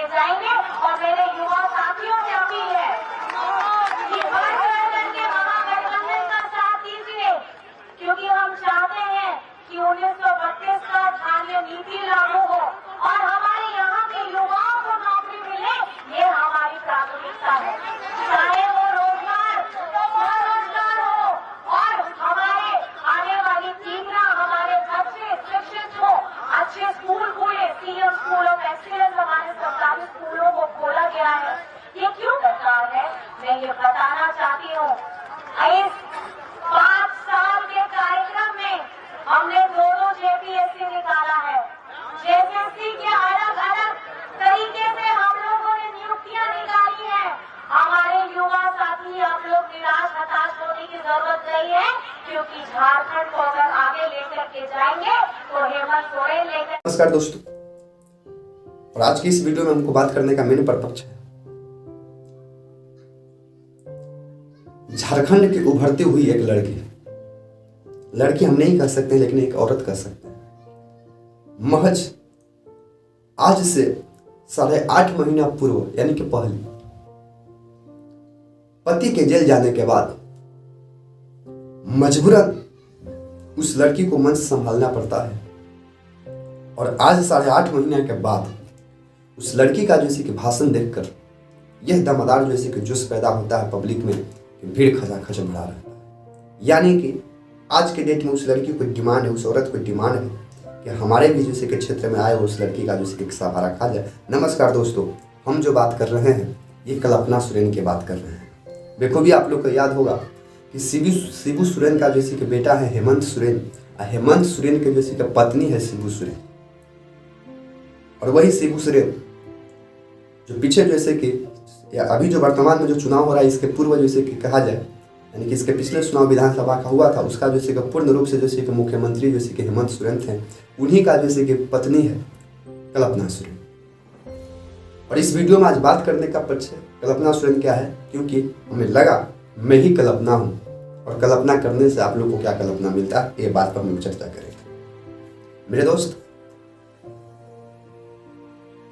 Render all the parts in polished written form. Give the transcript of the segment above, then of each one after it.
के जाएंगे। और मेरे युवा साथियों से अपील है कि बढ़ चढ़कर के महागठबंधन का साथ दीजिए, क्योंकि हम चाहते हैं कि 1932 का स्थानीय नीति लागू हो और हमारे यहाँ के युवाओं को नौकरी मिले। ये हमारी प्राथमिकता है, चाहे वो रोजगार स्वरोजगार हो और हमारे आने वाली पीढ़ियां, हमारे बच्चे शिक्षित हो, अच्छे स्कूल खुले, सीएम स्कूल ऑफ एक्सीलेंस हमारे सरकारी स्कूलों को खोला गया है। ये क्यों सरकार है, मैं ये बताना चाहती हूँ। इस 5 साल के कार्यक्रम में हमने 2 जेपीएससी निकाला है। जेपीएससी के अलग अलग तरीके से हम लोगों ने नियुक्तियां निकाली है। हमारे युवा साथी, आप लोग निराश हताश होने की जरूरत नहीं है, क्योंकि झारखंड को अगर आगे लेकर के जाएंगे तो हेमंत सोरेन लेकर। नमस्कार दोस्तों, और आज की इस वीडियो में हमको बात करने का मेन पर्पज है झारखंड की उभरती हुई एक लड़की हम नहीं कह सकते लेकिन एक औरत कह सकते हैं। महज आज से 8.5 महीना पूर्व यानी कि पहले पति के जेल जाने के बाद मजबूरन उस लड़की को मंच संभालना पड़ता है। और आज 8.5 महीने के बाद उस लड़की का जैसे कि भाषण देखकर यह दमदार जैसे कि जोश पैदा होता है पब्लिक में कि भीड़ खचाखच बढ़ा रहता है। यानी कि आज के डेट में उस लड़की को डिमांड है, उस औरत को डिमांड है कि हमारे भी जैसे के क्षेत्र में आए उस लड़की का जैसे कि सहारा खा जाए। नमस्कार दोस्तों, हम जो बात कर रहे हैं ये कल्पना सोरेन की बात कर रहे हैं। देखो भी आप लोग को याद होगा कि शिबू सोरेन का जैसे कि बेटा है हेमंत सोरेन, हेमंत सोरेन के जैसे कि पत्नी है शिबू सोरेन। और वही शिबू सोरेन जो पीछे जैसे कि या अभी जो वर्तमान में जो चुनाव हो रहा है इसके पूर्व जैसे कि कहा जाए, यानी कि इसके पिछले चुनाव विधानसभा का हुआ था, उसका जैसे कि पूर्ण रूप से जैसे कि मुख्यमंत्री जैसे कि हेमंत सोरेन थे, उन्हीं का जैसे कि पत्नी है कल्पना सोरेन। और इस वीडियो में आज बात करने का पक्ष है कल्पना सोरेन क्या है, क्योंकि हमें लगा मैं ही कल्पना हूँ और कल्पना करने से आप लोग को क्या कल्पना मिलता है, ये बात पर हम चर्चा करेंगे। मेरे दोस्त,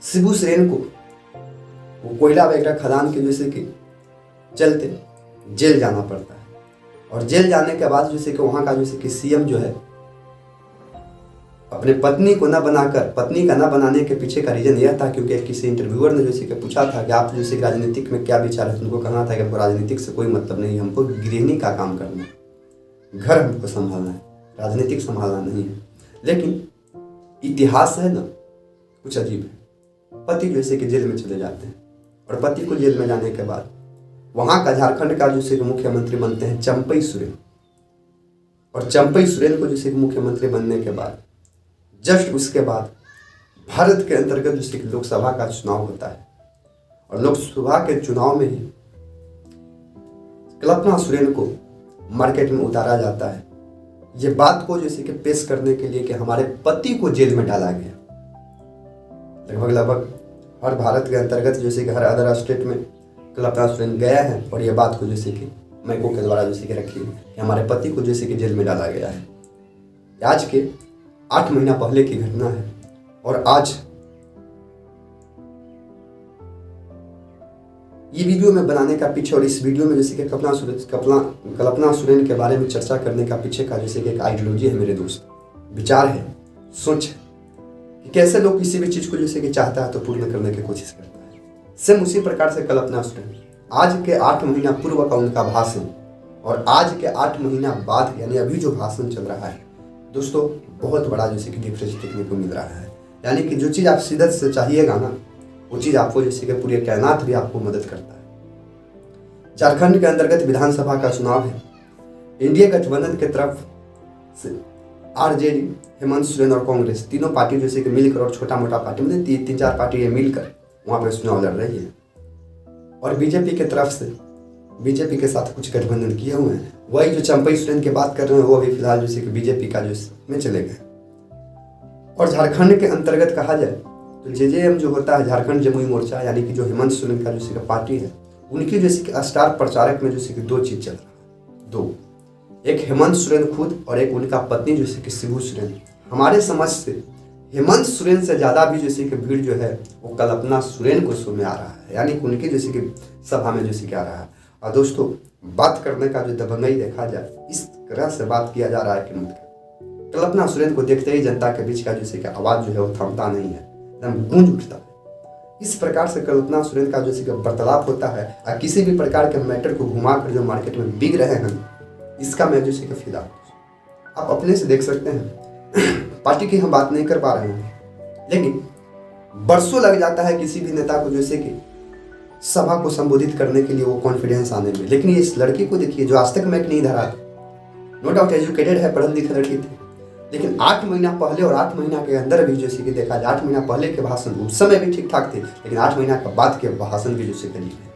शिबू सोरेन को वो कोयला वगैरह खदान के जैसे कि चलते जेल जाना पड़ता है। और जेल जाने के बाद जैसे कि वहाँ का जैसे कि सीएम जो है अपने पत्नी को न बनाकर, पत्नी का न बनाने के पीछे का रीजन यह था क्योंकि किसी इंटरव्यूअर ने जैसे कि पूछा था कि आप जैसे राजनीतिक में क्या विचार है, उनको कहना था कि हमको राजनीतिक से कोई मतलब नहीं, हमको गृहिणी का काम करना है, घर हमको संभालना है, राजनीतिक संभालना नहीं है। लेकिन इतिहास है ना कुछ अजीब है। पति जैसे कि जेल में चले जाते हैं और पति को जेल में जाने के बाद वहाँ का झारखंड का जैसे कि मुख्यमंत्री बनते हैं चंपई सोरेन। और चंपई सोरेन को जैसे कि मुख्यमंत्री बनने के बाद जस्ट उसके बाद भारत के अंतर्गत जैसे कि लोकसभा का चुनाव होता है और लोकसभा के चुनाव में ही कल्पना सोरेन को मार्केट में उतारा जाता है। ये बात को जैसे कि पेश करने के लिए कि हमारे पति को जेल में डाला गया। लगभग हर भारत के अंतर्गत जैसे कि हर अदर स्टेट में कल्पना सोरेन गया है और ये बात को जैसे कि माइकों के द्वारा जैसे कि रखी कि हमारे पति को जैसे कि जेल में डाला गया है। आज के 8 महीना पहले की घटना है। और आज ये वीडियो में बनाने का पीछे और इस वीडियो में जैसे कि कल्पना सोरेन के बारे में चर्चा करने का पीछे का जैसे कि एक आइडियोलॉजी है मेरे दोस्त, विचार है, सोच है कि कैसे लोग किसी भी चीज को जैसे कि चाहता है तो पूर्ण करने की कोशिश करता है। सेम उसी प्रकार से कल्पना सोरेन आज के 8 महीना पूर्व का उनका भाषण और आज के 8 महीना बाद यानी अभी जो भाषण चल रहा है दोस्तों, बहुत बड़ा जैसे कि डिफरेंस देखने को मिल रहा है। यानी कि जो चीज़ आप शिद्दत से चाहिएगा ना वो चीज़ आपको जैसे कि पूरे कायनात भी आपको मदद करता है। झारखंड के अंतर्गत विधानसभा का चुनाव है। इंडिया गठबंधन के तरफ से आरजेडी, हेमंत सोरेन और कांग्रेस तीनों पार्टी जैसे कि मिलकर और छोटा मोटा पार्टी में 3-4 पार्टी ये मिलकर वहाँ पर चुनाव लड़ रही है। और बीजेपी के तरफ से बीजेपी के साथ कुछ गठबंधन किए हुए हैं। वही जो चंपई सोरेन की बात कर रहे हैं वो अभी फिलहाल जैसे कि बीजेपी का जो में चले गए। और झारखंड के अंतर्गत कहा जाए तो जेजेएम जो होता है झारखंड जमुई मोर्चा, यानी कि जो हेमंत सोरेन का जैसे कि पार्टी है, उनकी जैसे कि स्टार प्रचारक में जैसे कि 2 चीज चल रहा है। 2, एक हेमंत सोरेन खुद और एक उनका पत्नी जैसे कि शिबू सोरेन। हमारे समझ से हेमंत सोरेन से ज़्यादा भी जैसे कि भीड़ जो है वो कल्पना सोरेन को शो में आ रहा है, यानी उनकी जैसे कि सभा में जैसे कि आ रहा है। और दोस्तों, बात करने का जो दबंगई देखा जाए, इस तरह से बात किया जा रहा है कि कल्पना सोरेन को देखते ही जनता के बीच का जैसे कि आवाज़ जो है वो थमता नहीं है, एकदम गूंज उठता है। इस प्रकार से कल्पना सोरेन का जैसे कि वार्तालाप होता है और किसी भी प्रकार के मैटर को घुमाकर जो मार्केट में बिक रहे हैं, इसका मैं जैसे कि फिदा आप अपने से देख सकते हैं। पार्टी की हम बात नहीं कर पा रहे हैं, लेकिन बरसों लग जाता है किसी भी नेता को जैसे कि सभा को संबोधित करने के लिए वो कॉन्फिडेंस आने में। लेकिन ये इस लड़की को देखिए जो आज तक मैक नहीं धरा था, नो डाउट एजुकेटेड है, पढ़ल लिखल लड़की थी, लेकिन 8 महीना पहले और 8 महीना के अंदर भी जैसे कि देखा जाए, 8 महीना पहले के भाषण उस समय भी ठीक ठाक थे, लेकिन 8 महीना के बाद के भाषण भी जैसे करीब है।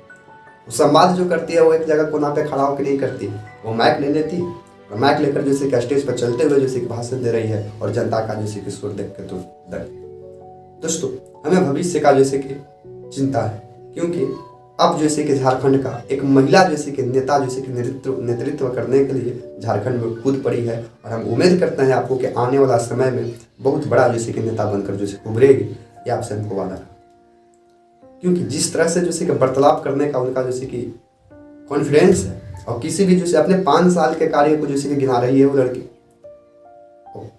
वो संवाद जो करती है वो एक जगह कोना पे खड़ा होकर नहीं करती, वो माइक ले लेती है और माइक लेकर जैसे कि स्टेज पर चलते हुए जैसे कि भाषण दे रही है और जनता का जैसे कि सुर देख के तो डर। दोस्तों, हमें भविष्य का जैसे कि चिंता है, क्योंकि अब जैसे कि झारखंड का एक महिला जैसे कि नेता जैसे कि नेतृत्व करने के लिए झारखंड में कूद पड़ी है। और हम उम्मीद करते हैं आपको कि आने वाला समय में बहुत बड़ा जैसे कि नेता बनकर जैसे उभरेगी, ये आपसे हमको वादा है। क्योंकि जिस तरह से जैसे कि वार्तालाप करने का उनका जैसे कि कॉन्फिडेंस है, और किसी भी जैसे अपने 5 साल के कार्य को जैसे कि गिना रही है वो लड़की।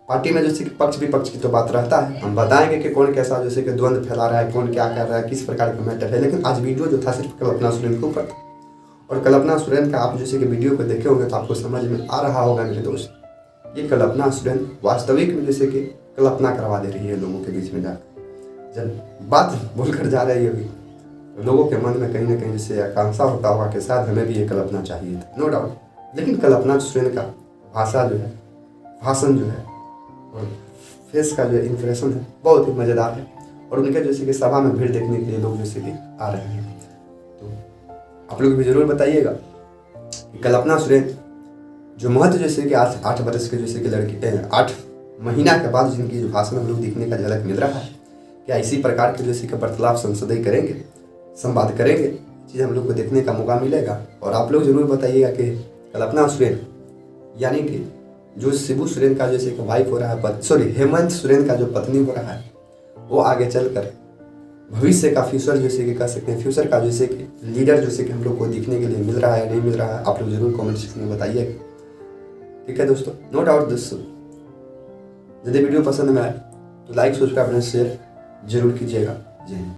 पार्टी में जैसे कि पक्ष विपक्ष की तो बात रहता है, हम बताएंगे कि कौन कैसा जैसे कि द्वंद्व फैला रहा है, कौन क्या कर रहा है, किस प्रकार का मैटर है। लेकिन आज वीडियो जो था सिर्फ कल्पना सोरेन के ऊपर था, और कल्पना सोरेन का आप जैसे कि वीडियो को देखे होंगे तो आपको समझ में आ रहा होगा मेरे दोस्त, ये कल्पना सोरेन वास्तविक में जैसे कि कल्पना करवा दे रही है लोगों के बीच में जाकर। जब बात बोलकर जा रही होगी तो लोगों के मन में कहीं ना कहीं जैसे आकांक्षा होता होगा कि शायद हमें भी ये कल्पना चाहिए था, नो डाउट। लेकिन कल्पना सोरेन का भाषा जो है, भाषण जो है और फेस का जो इंप्रेशन है बहुत ही मज़ेदार है, और उनके जैसे कि सभा में भीड़ देखने के लिए लोग जैसे कि आ रहे हैं। तो आप लोग भी जरूर बताइएगा कि कल्पना सोरेन जो महत्व जैसे कि आज 8 बरस के जैसे कि लड़की 8 महीना के बाद जिनकी जो भाषण हम लोग देखने का झलक मिल रहा है, क्या इसी प्रकार के जैसे कि वार्तालाप संसदीय करेंगे, संवाद करेंगे, चीज़ हम लोग को देखने का मौका मिलेगा। और आप लोग जरूर बताइएगा कि कल्पना सोरेन यानी कि जो शिबू सोरेन का जैसे कि वाइफ हो रहा है, हेमंत सोरेन का जो पत्नी हो रहा है, वो आगे चलकर भविष्य का फ्यूचर जैसे कि कह सकते हैं, फ्यूचर का जैसे कि लीडर जैसे कि हम लोग को देखने के लिए मिल रहा है, नहीं मिल रहा है, आप लोग जरूर कमेंट सेक्शन में बताइएगा। ठीक है दोस्तों, नो डाउट दोस्तों, यदि वीडियो पसंद में आए तो लाइक, सब्सक्राइब और शेयर जरूर कीजिएगा। जय हिंद।